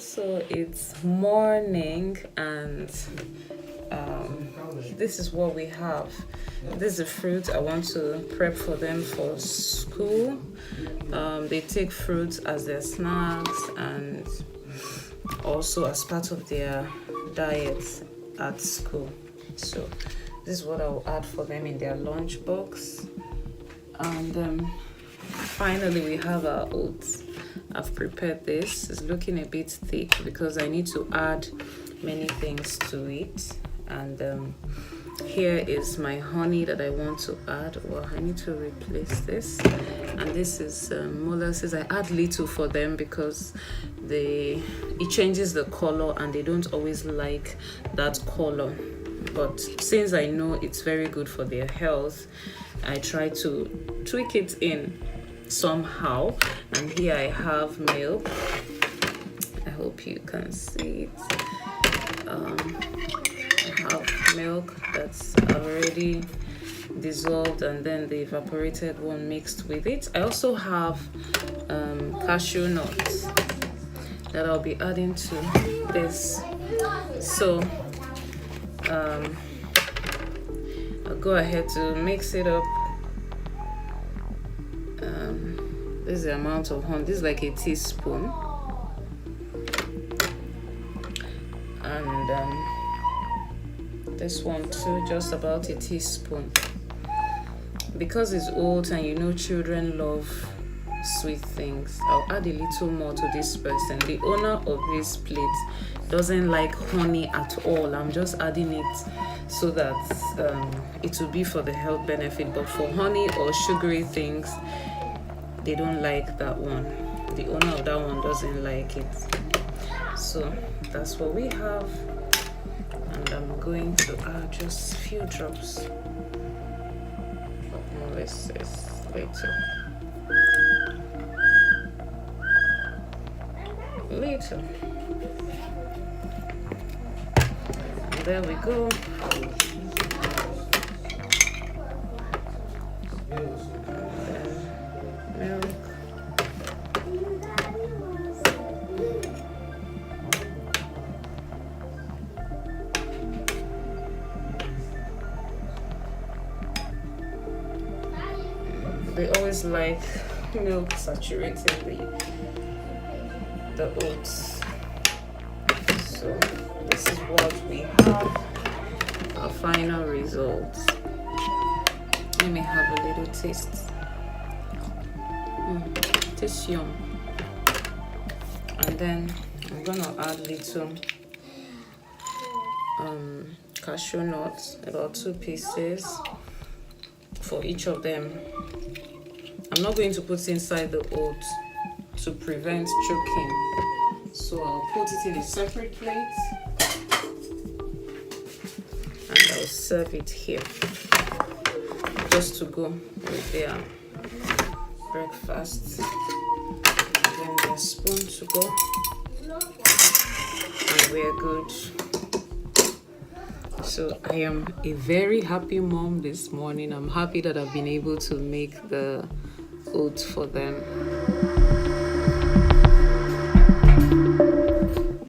So it's morning and this is what we have. This is the fruit I want to prep for them for school. They take fruits as their snacks and also as part of their diet at school. So this is what I'll add for them in their lunch box. And finally we have our oats. I've prepared this. It's looking a bit thick because I need to add many things to it. And here is my honey that I want to add. Well, I need to replace this. And this is molasses. I add little for them because it changes the color and they don't always like that color. But since I know it's very good for their health, I try to tweak it in somehow. And here I have milk. I hope you can see it. I have milk that's already dissolved and then the evaporated one mixed with it. I also have cashew nuts that I'll be adding to this. So I'll go ahead to mix it up. This is the amount of honey. This is like a teaspoon. And this one too, just about a teaspoon. Because it's oat and you know children love sweet things, I'll add a little more to this person. The owner of this plate doesn't like honey at all. I'm just adding it so that it will be for the health benefit. But for honey or sugary things, they don't like that one. The owner of that one doesn't like it. So that's what we have. And I'm going to add just a few drops of molasses later. And there we go. Milk. They always like milk saturated the oats. So this is what we have, our final results. Let me have a little taste. Tastes yum. And then I'm gonna add little cashew nuts, about 2 pieces for each of them. I'm not going to put inside the oats to prevent choking, so I'll put it in a separate plate and I'll serve it here just to go with their breakfast. And then their spoon to go, and we're good. So I am a very happy mom this morning. I'm happy that I've been able to make the oats for them.